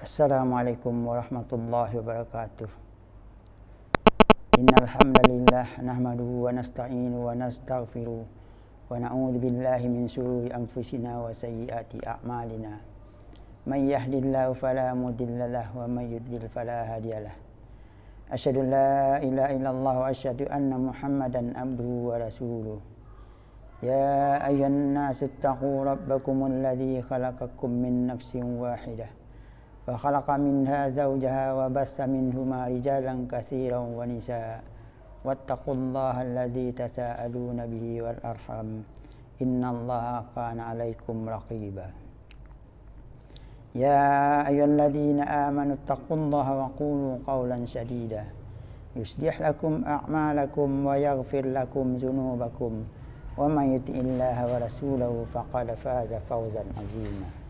Assalamualaikum warahmatullahi wabarakatuh. Innal hamdalillah nahmaduhu wa nasta'inuhu wa nastaghfiruh wa na'udzu billahi min shururi anfusina wa sayyiati a'malina. May yahdihillahu fala mudilla lahu wa may yudlil fala hadiyalah. Asyhadu an la ilaha illallah wa asyhadu anna Muhammadan abduhu wa rasuluh. Ya ayyuhan nasu ittaqu rabbakumul ladzi khalaqakum min nafsin wahidah wa khalaqa minha zawjaha wa batha minhuma rijalan katsiran wa nisaa wattaqullaha alladzi tasaaluna bihi wal arham innallaha kana 'alaikum raqiba. Ya ayyuhalladzina amanu ittaqullaha wa qulu qawlan sadida yuslih lakum a'malakum wa yaghfir lakum dzunubakum wa may yuti'illaha wa rasulahu faqad faza fawzan 'azima.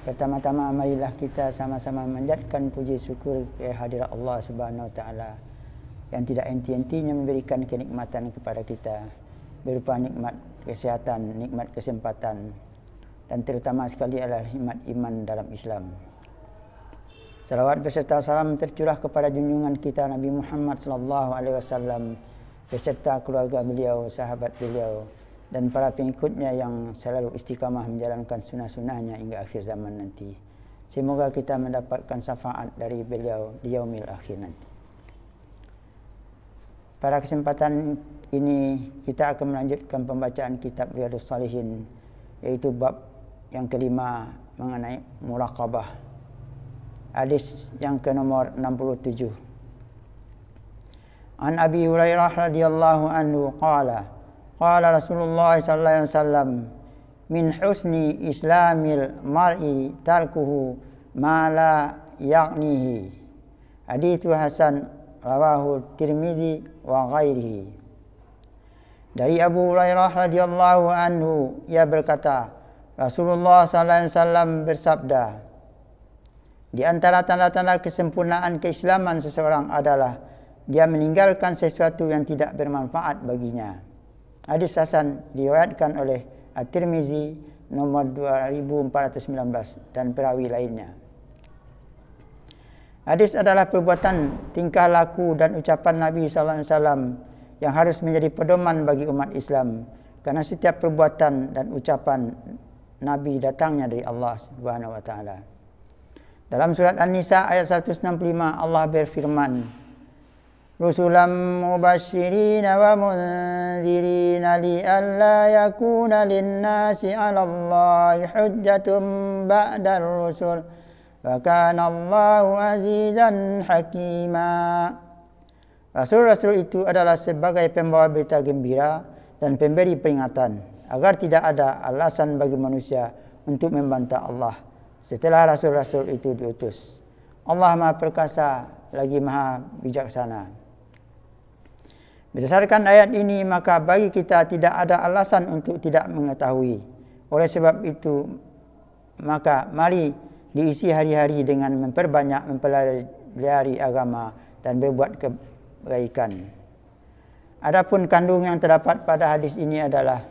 Pertama-tama marilah kita sama-sama menjadikan puji syukur kehadirat Allah Subhanahu wa taala yang tidak henti-hentinya memberikan kenikmatan kepada kita berupa nikmat kesehatan, nikmat kesempatan dan terutama sekali adalah nikmat iman dalam Islam. Salawat beserta salam tercurah kepada junjungan kita Nabi Muhammad sallallahu alaihi wasallam beserta keluarga beliau, sahabat beliau dan para pengikutnya yang selalu istiqamah menjalankan sunnah-sunnahnya hingga akhir zaman nanti. Semoga kita mendapatkan syafaat dari beliau di yaumil akhir nanti. Pada kesempatan ini kita akan melanjutkan pembacaan kitab Riyadhus Shalihin, yaitu bab yang kelima mengenai muraqabah. Hadis yang ke nomor 67. An Abi Hurairah radhiyallahu anhu qala Qala Rasulullah sallallahu alaihi wasallam min husni islamil mar'i tarkuhu ma la ya'nihi. Hadits hasan rawahu Tirmizi wa ghairihi. Dari Abu Hurairah radhiyallahu anhu, ia berkata, Rasulullah sallallahu alaihi wasallam bersabda, di antara tanda-tanda kesempurnaan keislaman seseorang adalah dia meninggalkan sesuatu yang tidak bermanfaat baginya. Hadis hasan diriwayatkan oleh At-Tirmizi nomor 2419 dan perawi lainnya. Hadis adalah perbuatan, tingkah laku dan ucapan Nabi sallallahu alaihi wasallam yang harus menjadi pedoman bagi umat Islam, karena setiap perbuatan dan ucapan Nabi datangnya dari Allah Subhanahu wa taala. Dalam surat An-Nisa ayat 165 Allah berfirman, Rusulam mubashirina wa munzirina li'alla yakuna linnasi 'ala Allahi hujjatun ba'dar rusul wa kana Allahu azizan hakima. Rasul-rasul itu adalah sebagai pembawa berita gembira dan pemberi peringatan agar tidak ada alasan bagi manusia untuk membantah Allah setelah rasul-rasul itu diutus. Allah Maha Perkasa lagi Maha Bijaksana. Berdasarkan ayat ini, maka bagi kita tidak ada alasan untuk tidak mengetahui. Oleh sebab itu, maka mari diisi hari-hari dengan memperbanyak mempelajari agama dan berbuat kebaikan. Adapun kandung yang terdapat pada hadis ini adalah,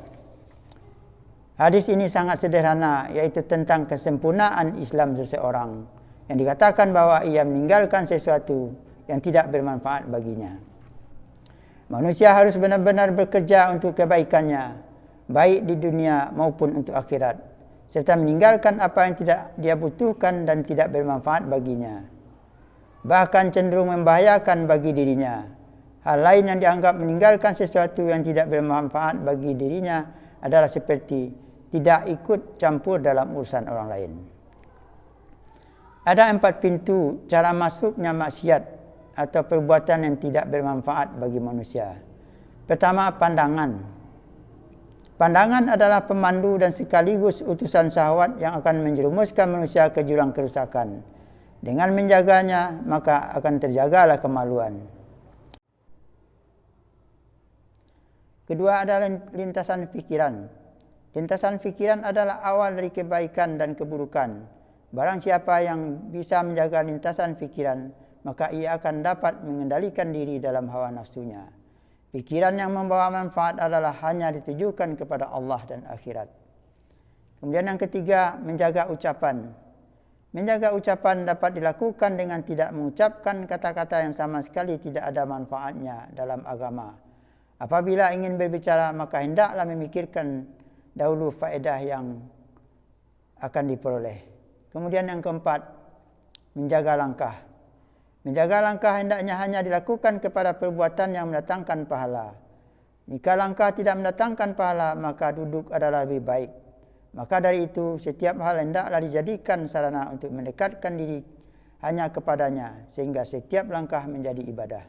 hadis ini sangat sederhana, yaitu tentang kesempurnaan Islam seseorang, yang dikatakan bahwa ia meninggalkan sesuatu yang tidak bermanfaat baginya. Manusia harus benar-benar bekerja untuk kebaikannya, baik di dunia maupun untuk akhirat, serta meninggalkan apa yang tidak dia butuhkan dan tidak bermanfaat baginya, bahkan cenderung membahayakan bagi dirinya. Hal lain yang dianggap meninggalkan sesuatu yang tidak bermanfaat bagi dirinya adalah seperti tidak ikut campur dalam urusan orang lain. Ada 4 pintu cara masuknya maksiat atau perbuatan yang tidak bermanfaat bagi manusia. Pertama, pandangan. Pandangan adalah pemandu dan sekaligus utusan syahwat yang akan menjerumuskan manusia ke jurang kerusakan. Dengan menjaganya, maka akan terjagalah kemaluan. Kedua adalah lintasan pikiran. Lintasan pikiran adalah awal dari kebaikan dan keburukan. Barang siapa yang bisa menjaga lintasan pikiran, maka ia akan dapat mengendalikan diri dalam hawa nafsunya. Pikiran yang membawa manfaat adalah hanya ditujukan kepada Allah dan akhirat. Kemudian yang ketiga, menjaga ucapan. Menjaga ucapan dapat dilakukan dengan tidak mengucapkan kata-kata yang sama sekali tidak ada manfaatnya dalam agama. Apabila ingin berbicara, maka hendaklah memikirkan dahulu faedah yang akan diperoleh. Kemudian yang keempat, menjaga langkah. Menjaga langkah hendaknya hanya dilakukan kepada perbuatan yang mendatangkan pahala. Jika langkah tidak mendatangkan pahala, maka duduk adalah lebih baik. Maka dari itu, setiap hal hendaklah dijadikan sarana untuk mendekatkan diri hanya kepadanya, sehingga setiap langkah menjadi ibadah.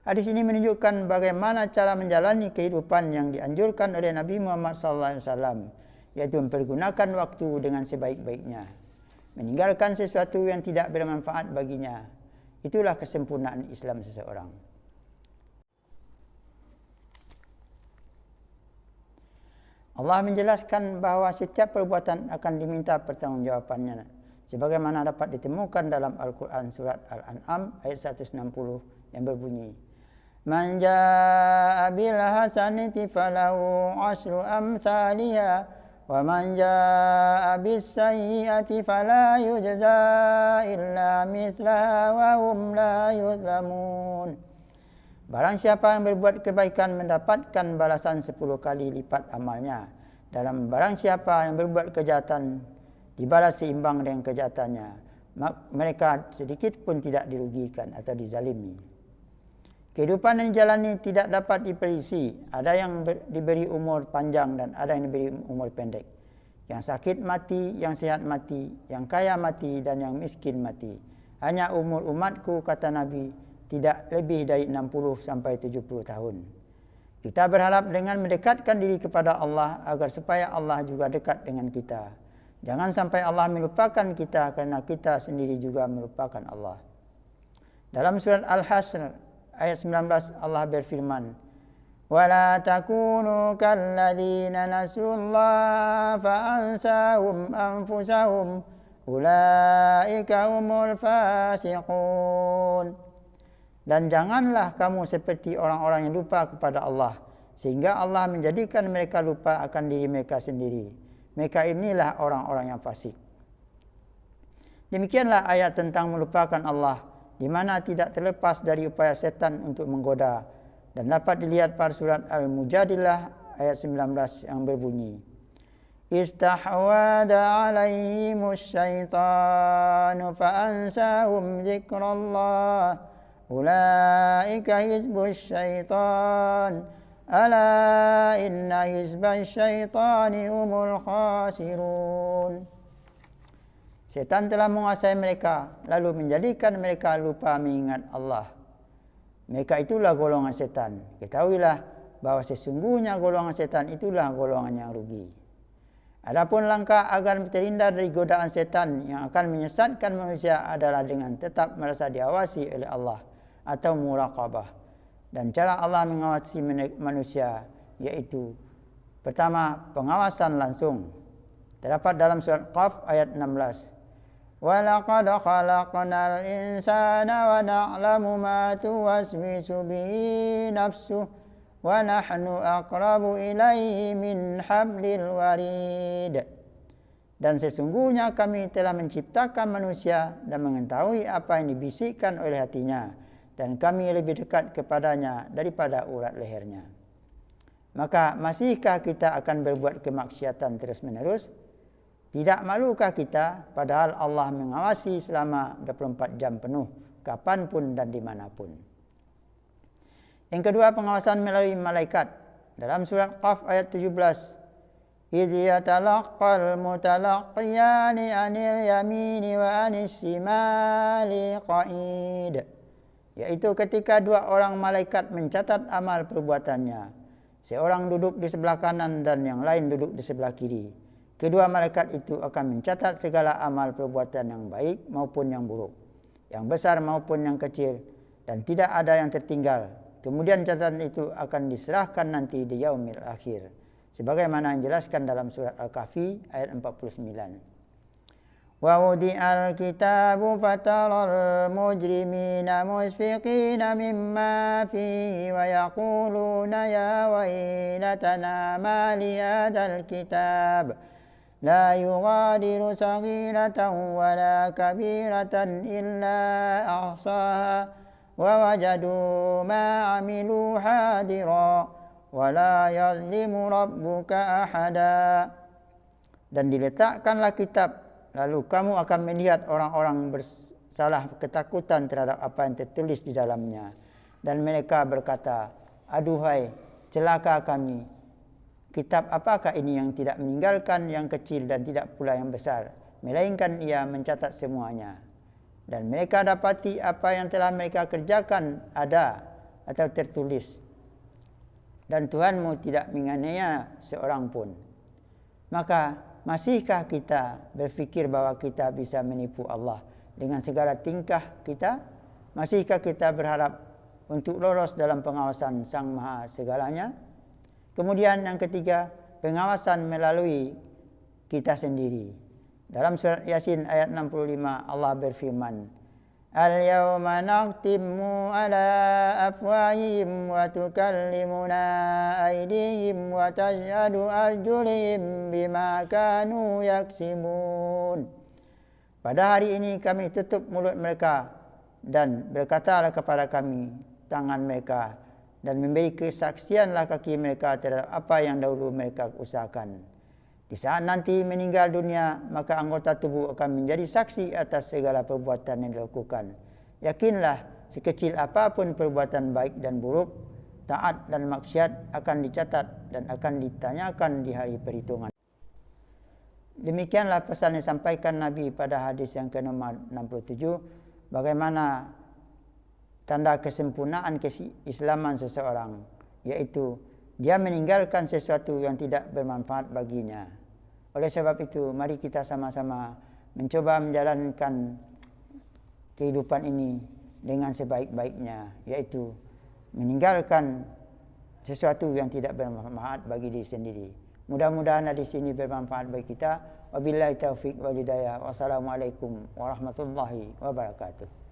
Hadis ini menunjukkan bagaimana cara menjalani kehidupan yang dianjurkan oleh Nabi Muhammad SAW, yaitu mempergunakan waktu dengan sebaik-baiknya, meninggalkan sesuatu yang tidak bermanfaat baginya. Itulah kesempurnaan Islam seseorang. Allah menjelaskan bahawa setiap perbuatan akan diminta pertanggungjawabannya, sebagaimana dapat ditemukan dalam Al-Quran surat Al-An'am ayat 160 yang berbunyi, Man jaa'a bil hasanati falahu 'asyru amsalihha wa man jaa'a bis sayyi'ati fala yujza illa mithlaha wa hum la yuzlamun. Barang siapa yang berbuat kebaikan mendapatkan balasan 10 kali lipat amalnya. Dalam barang siapa yang berbuat kejahatan dibalas seimbang dengan kejahatannya. Mereka sedikit pun tidak dirugikan atau dizalimi. Kehidupan yang dijalani tidak dapat diprediksi. Ada yang diberi umur panjang dan ada yang diberi umur pendek. Yang sakit mati, yang sihat mati, yang kaya mati dan yang miskin mati. Hanya umur umatku, kata Nabi, tidak lebih dari 60 sampai 70 tahun. Kita berharap dengan mendekatkan diri kepada Allah agar supaya Allah juga dekat dengan kita. Jangan sampai Allah melupakan kita kerana kita sendiri juga melupakan Allah. Dalam surat Al-Hasr ayat 19 Allah berfirman, "Wala takunu kalladzina nasullaha fa'ansahum anfusahum ulaika humul fasiqun." Dan janganlah kamu seperti orang-orang yang lupa kepada Allah, sehingga Allah menjadikan mereka lupa akan diri mereka sendiri. Mereka inilah orang-orang yang fasik. Demikianlah ayat tentang melupakan Allah, di mana tidak terlepas dari upaya setan untuk menggoda, dan dapat dilihat pada surat Al-Mujadilah ayat 19 yang berbunyi, Istahwada alaihimus syaitanu fa'ansahum zikrallah Ulaika hizbus syaitan ala inna hizbas syaitani humul khasirun. Setan telah menguasai mereka lalu menjadikan mereka lupa mengingat Allah. Mereka itulah golongan setan. Ketahuilah bahawa sesungguhnya golongan setan itulah golongan yang rugi. Adapun langkah agar terhindar dari godaan setan yang akan menyesatkan manusia adalah dengan tetap merasa diawasi oleh Allah atau muraqabah. Dan cara Allah mengawasi manusia yaitu pertama, pengawasan langsung. Terdapat dalam surat Qaf ayat 16. Wa laqad khalaqnal insana wa na'lamu ma tuwaswisu bihi nafsuhu wa nahnu aqrabu ilaihi min hablil warid. Dan sesungguhnya kami telah menciptakan manusia dan mengetahui apa yang dibisikkan oleh hatinya, dan kami lebih dekat kepadanya daripada urat lehernya. Maka masihkah kita akan berbuat kemaksiatan terus-menerus? Tidak malukah kita padahal Allah mengawasi selama 24 jam penuh, kapanpun dan dimanapun. Yang kedua, pengawasan melalui malaikat. Dalam surat Qaf ayat 17, idh yatalaqqal mutalaqqiyani 'anil yamini wa 'anis shimali qa'id. Yaitu ketika dua orang malaikat mencatat amal perbuatannya. Seorang duduk di sebelah kanan dan yang lain duduk di sebelah kiri. Kedua malaikat itu akan mencatat segala amal perbuatan yang baik maupun yang buruk, yang besar maupun yang kecil, dan tidak ada yang tertinggal. Kemudian catatan itu akan diserahkan nanti di yaumil akhir, sebagaimana yang dijelaskan dalam surat Al-Kahfi ayat 49. Wa wudi'al kitabu fataral mujrimina musfiqina mimma fihi wa yaquluna ya wailatana ma li hadzal kitab لا يغادر صغيرة ولا كبيرة إلا أحصاها ووجدوا ما عملوا حاضرا ولا يظلم ربك أحدا. Dan diletakkanlah kitab, lalu kamu akan melihat orang-orang bersalah ketakutan terhadap apa yang tertulis di dalamnya. Dan mereka berkata, aduhai celaka kami, kitab apakah ini yang tidak meninggalkan yang kecil dan tidak pula yang besar, melainkan ia mencatat semuanya. Dan mereka dapati apa yang telah mereka kerjakan ada atau tertulis. Dan Tuhanmu tidak menganiaya seorang pun. Maka masihkah kita berfikir bahwa kita bisa menipu Allah dengan segala tingkah kita? Masihkah kita berharap untuk lolos dalam pengawasan Sang Maha segalanya? Kemudian yang ketiga, pengawasan melalui kita sendiri. Dalam surat Yasin ayat 65 Allah berfirman, Al-yawma nakhtimu ala afwahihim wa tukallimuna aydihim wa tashhadu arjulihim bima kanu yaksibun. Pada hari ini kami tutup mulut mereka dan berkatalah kepada kami tangan mereka, dan memberi kesaksianlah kaki mereka terhadap apa yang dahulu mereka usahakan. Di saat nanti meninggal dunia, maka anggota tubuh akan menjadi saksi atas segala perbuatan yang dilakukan. Yakinlah, sekecil apapun perbuatan baik dan buruk, taat dan maksiat akan dicatat dan akan ditanyakan di hari perhitungan. Demikianlah pesan yang disampaikan Nabi pada hadis yang ke-nomor 67, bagaimana tanda kesempurnaan keislaman seseorang, yaitu dia meninggalkan sesuatu yang tidak bermanfaat baginya. Oleh sebab itu, mari kita sama-sama mencoba menjalankan kehidupan ini dengan sebaik-baiknya, yaitu meninggalkan sesuatu yang tidak bermanfaat bagi diri sendiri. Mudah-mudahan di sini bermanfaat bagi kita. Wabillahi taufiq wal hidayah. Wassalamualaikum warahmatullahi wabarakatuh.